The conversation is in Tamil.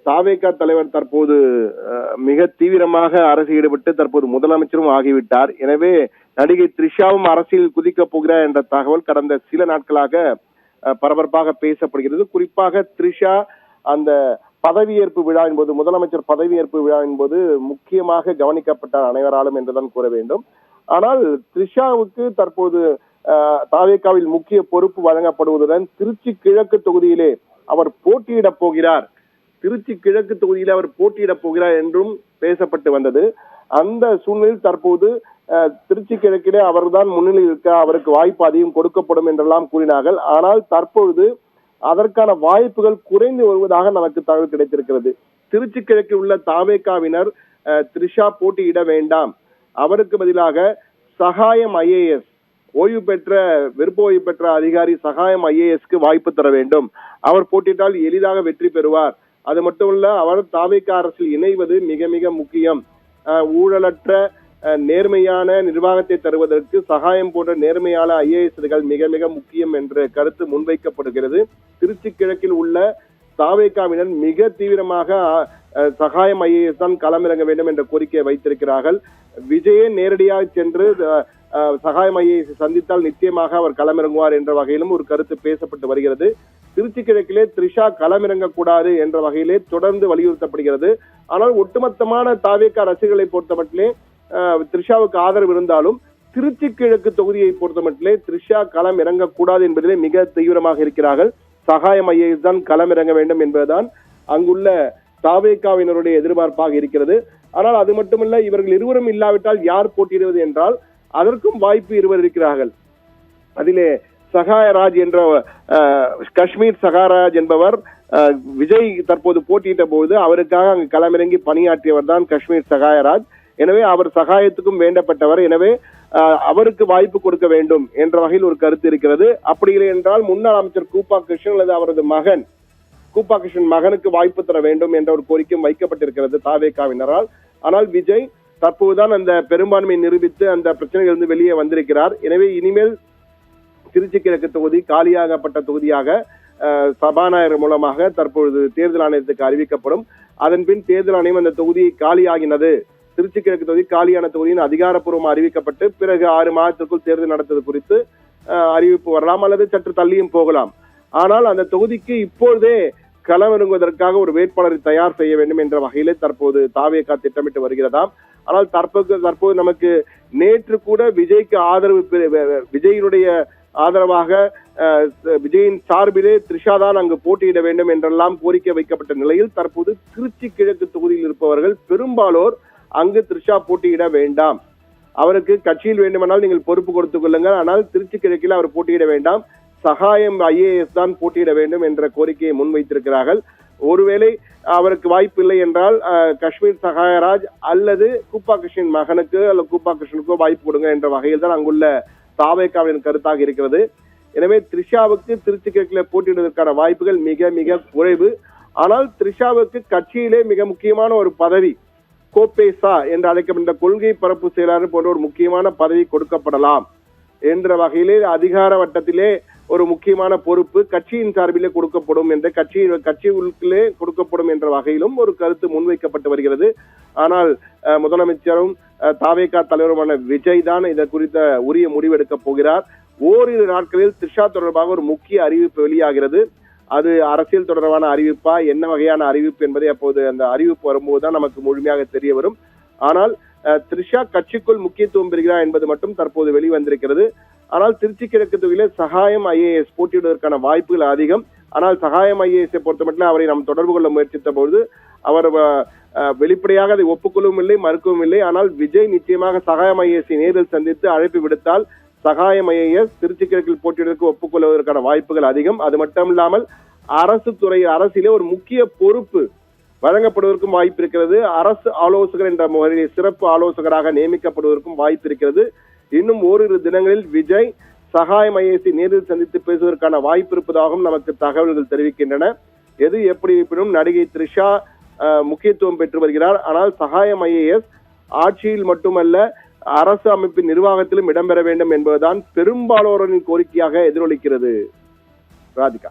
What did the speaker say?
தாவேகா தலைவர் தற்போது மிக தீவிரமாக அரசியல் ஈடுபட்டு தற்போது முதலமைச்சரும் ஆகிவிட்டார். எனவே நடிகை த்ரிஷாவும் அரசியல் குதிக்கப் போகிறார் என்ற தகவல் கடந்த சில நாட்களாக பரபரப்பாக பேசப்படுகிறது. குறிப்பாக த்ரிஷா அந்த பதவியேற்பு விழா என்பது முதலமைச்சர் பதவியேற்பு விழா என்பது முக்கியமாக கவனிக்கப்பட்டார் அனைவராலும் என்றுதான் கூற வேண்டும். ஆனால் த்ரிஷாவுக்கு தற்போது தாவேகாவில் முக்கிய பொறுப்பு வழங்கப்படுவதுடன் திருச்சி கிழக்கு தொகுதியிலே அவர் போட்டியிடப் போகிறார், திருச்சி கிழக்கு தொகுதியில் அவர் போட்டியிடப் போகிறார் என்றும் பேசப்பட்டு வந்தது. அந்த சூழ்நிலையில் தற்போது திருச்சி கிழக்கிலே அவர்தான் முன்னிலையில் இருக்க, அவருக்கு வாய்ப்பு அதிகம் கொடுக்கப்படும் என்றெல்லாம் கூறினார்கள். ஆனால் தற்பொழுது அதற்கான வாய்ப்புகள் குறைந்து வருவதாக நமக்கு தகவல் கிடைத்திருக்கிறது. திருச்சி கிழக்கில் உள்ள தாவேகாவினர் த்ரிஷா போட்டியிட வேண்டாம், அவருக்கு பதிலாக சகாயம் IAS விருப்ப ஓய்வு பெற்ற அதிகாரி சகாயம் IASக்கு வாய்ப்பு தர வேண்டும், அவர் போட்டியிட்டால் எளிதாக வெற்றி பெறுவார். அது மட்டுமல்ல, அவர் தாவேகா அரசில் இணைவது மிக மிக முக்கியம், ஊழலற்ற நேர்மையான நிர்வாகத்தை தருவதற்கு சகாயம் போன்ற நேர்மையான IASகள் மிக மிக முக்கியம் என்ற கருத்து முன்வைக்கப்படுகிறது. திருச்சி கிழக்கில் உள்ள தாவேகாவினர் மிக தீவிரமாக சகாயம் IAS தான் களமிறங்க வேண்டும் என்ற கோரிக்கையை வைத்திருக்கிறார்கள். விஜயே நேரடியாக சென்று சகாயம் IAS சந்தித்தால் நிச்சயமாக அவர் களமிறங்குவார் என்ற வகையிலும் ஒரு கருத்து பேசப்பட்டு வருகிறது. திருச்சி கிழக்கிலே த்ரிஷா களமிறங்கக்கூடாது என்ற வகையிலே தொடர்ந்து வலியுறுத்தப்படுகிறது. ஆனால் ஒட்டுமொத்தமான தாவேகா ரசிகர்களை பொறுத்தமட்டிலே த்ரிஷாவுக்கு ஆதரவு இருந்தாலும் திருச்சி கிழக்கு தொகுதியை பொறுத்தமட்டிலே த்ரிஷா களம் இறங்கக்கூடாது என்பதிலே மிக தீவிரமாக இருக்கிறார்கள். சகாயம் IAS தான் களம் இறங்க வேண்டும் என்பதுதான் அங்குள்ள தாவேகாவினருடைய எதிர்பார்ப்பாக இருக்கிறது. ஆனால் அது மட்டுமல்ல, இவர்கள் இருவரும் இல்லாவிட்டால் யார் போட்டியிடுவது என்றால் அதற்கும் வாய்ப்பு இருவர் இருக்கிறார்கள். அதிலே சகாயராஜ் என்ற காஷ்மீர் சகாராஜ் என்பவர் விஜய் தற்போது போட்டியிட்ட போது அவருக்காக அங்கு களமிறங்கி பணியாற்றியவர் தான் காஷ்மீர் சகாயராஜ். எனவே அவர் சகாயத்துக்கும் வேண்டப்பட்டவர். எனவே அவருக்கு வாய்ப்பு கொடுக்க வேண்டும் என்ற வகையில் ஒரு கருத்து இருக்கிறது. அப்படி இல்லை என்றால் முன்னாள் அமைச்சர் கூப்பா கிருஷ்ணன் அல்லது அவரது மகன் கூப்பா கிருஷ்ணன் மகனுக்கு வாய்ப்பு தர வேண்டும் என்ற ஒரு கோரிக்கையும் வைக்கப்பட்டிருக்கிறது தாவேகாவினரால். ஆனால் விஜய் தற்போதுதான் அந்த பெரும்பான்மையை நிரூபித்து அந்த பிரச்சனைகளிலிருந்து வெளியே வந்திருக்கிறார். எனவே இனிமேல் திருச்சி கிழக்கு தொகுதி காலியாகப்பட்ட தொகுதியாக சபாநாயகர் மூலமாக தற்பொழுது தேர்தல் ஆணையத்துக்கு அறிவிக்கப்படும். அதன் பின் தேர்தல் ஆணையம் அந்த தொகுதி காலியாகினது, திருச்சி கிழக்கு தொகுதி காலியான தொகுதியின் அதிகாரப்பூர்வமாக அறிவிக்கப்பட்டு பிறகு 6 மாதத்திற்குள் தேர்தல் நடத்துவது குறித்து அறிவிப்பு வரலாம் அல்லது சற்று தள்ளியும் போகலாம். ஆனால் அந்த தொகுதிக்கு இப்பொழுதே களமிறங்குவதற்காக ஒரு வேட்பாளரை தயார் செய்ய வேண்டும் என்ற வகையிலே தற்போது தாவேகா திட்டமிட்டு வருகிறதாம். ஆனால் தற்போது நமக்கு நேற்று கூட விஜய்க்கு ஆதரவு, விஜயினுடைய ஆதரவாக விஜயின் சார்பிலே த்ரிஷா தான் அங்கு போட்டியிட வேண்டும் என்றெல்லாம் கோரிக்கை வைக்கப்பட்ட நிலையில் தற்போது திருச்சி கிழக்கு தொகுதியில் இருப்பவர்கள் பெரும்பாலோர் அங்கு த்ரிஷா போட்டியிட வேண்டாம், அவருக்கு கட்சியில் வேண்டுமானால் நீங்கள் பொறுப்பு கொடுத்துக் கொள்ளுங்கள், ஆனால் திருச்சி கிழக்கில் அவர் போட்டியிட வேண்டாம், சகாயம் IAS தான் போட்டியிட வேண்டும் என்ற கோரிக்கையை முன்வைத்திருக்கிறார்கள். ஒருவேளை அவருக்கு வாய்ப்பு இல்லை என்றால் காஷ்மீர் சகாயராஜ் அல்லது கூப்பா கிருஷ்ணன் மகனுக்கு அல்லது கூப்பா கிருஷ்ணனுக்கோ வாய்ப்பு கொடுங்க என்ற வகையில் தான் அங்குள்ள தாவேகாவின் கருத்தாக இருக்கிறது. எனவே த்ரிஷாவுக்கு திருச்சி கிழக்கில் போட்டியிடுவதற்கான வாய்ப்புகள் மிக மிக குறைவு. ஆனால் த்ரிஷாவுக்கு கட்சியிலே மிக முக்கியமான ஒரு பதவி, கோபேசா என்று அழைக்கப்பட்ட கொள்கை பரப்பு செயலாளர் போன்ற ஒரு முக்கியமான பதவி கொடுக்கப்படலாம் என்ற வகையிலே அதிகார வட்டத்திலே ஒரு முக்கியமான பொறுப்பு கட்சியின் சார்பிலே கொடுக்கப்படும் என்ற கட்சிக்குள்ளே கொடுக்கப்படும் என்ற வகையிலும் ஒரு கருத்து முன்வைக்கப்பட்டு வருகிறது. ஆனால் முதலமைச்சரும் தாவேகா தலைவருமான விஜய் தான் இதை குறித்த உரிய முடிவெடுக்க போகிறார். ஓரிரு நாட்களில் த்ரிஷா தொடர்பாக ஒரு முக்கிய அறிவிப்பு வெளியாகிறது. அது அரசியல் தொடர்பான அறிவிப்பா, என்ன வகையான அறிவிப்பு என்பதை அப்போது அந்த அறிவிப்பு வரும்போதுதான் நமக்கு முழுமையாக தெரிய வரும். ஆனால் த்ரிஷா கட்சிக்குள் முக்கியத்துவம் பெறுகிறார் என்பது மட்டும் தற்போது வெளிவந்திருக்கிறது. ஆனால் திருச்சி கிழக்கு தொகுதியிலே சகாயம் IAS போட்டியிடுவதற்கான வாய்ப்புகள் அதிகம். ஆனால் சகாயம் IAS பொறுத்த மட்டும் அவரை நாம் தொடர்பு கொள்ள முயற்சித்த பொழுது அவர் வெளிப்படையாக அதை ஒப்புக்கொள்ளவும் இல்லை, மறுக்கவும் இல்லை. ஆனால் விஜய் நிச்சயமாக சகாயம் IAS நேரில் சந்தித்து அழைப்பு விடுத்தால் சகாயம் IAS திருச்சி கிழக்கில் போட்டியிடுவதற்கு ஒப்புக்கொள்வதற்கான வாய்ப்புகள் அதிகம். அது மட்டும் இல்லாமல் அரசிலே ஒரு முக்கிய பொறுப்பு வழங்கப்படுவதற்கும் வாய்ப்பு இருக்கிறது. அரசு ஆலோசகர் என்ற முறையில் சிறப்பு ஆலோசகராக நியமிக்கப்படுவதற்கும் வாய்ப்பு இருக்கிறது. இன்னும் ஓரிரு தினங்களில் விஜய் சகாயம் IAS நேரில் சந்தித்து பேசுவதற்கான வாய்ப்பு இருப்பதாகவும் நமக்கு தகவல்கள் தெரிவிக்கின்றன. எது எப்படி இருப்பினும் நடிகை த்ரிஷா முக்கியத்துவம் பெற்று வருகிறார். ஆனால் சகாயம் IAS ஆட்சியில் மட்டுமல்ல அரசு அமைப்பின் நிர்வாகத்திலும் இடம்பெற வேண்டும் என்பதுதான் பெரும்பாலோரின் கோரிக்கையாக எதிரொலிக்கிறது. ராதிகா.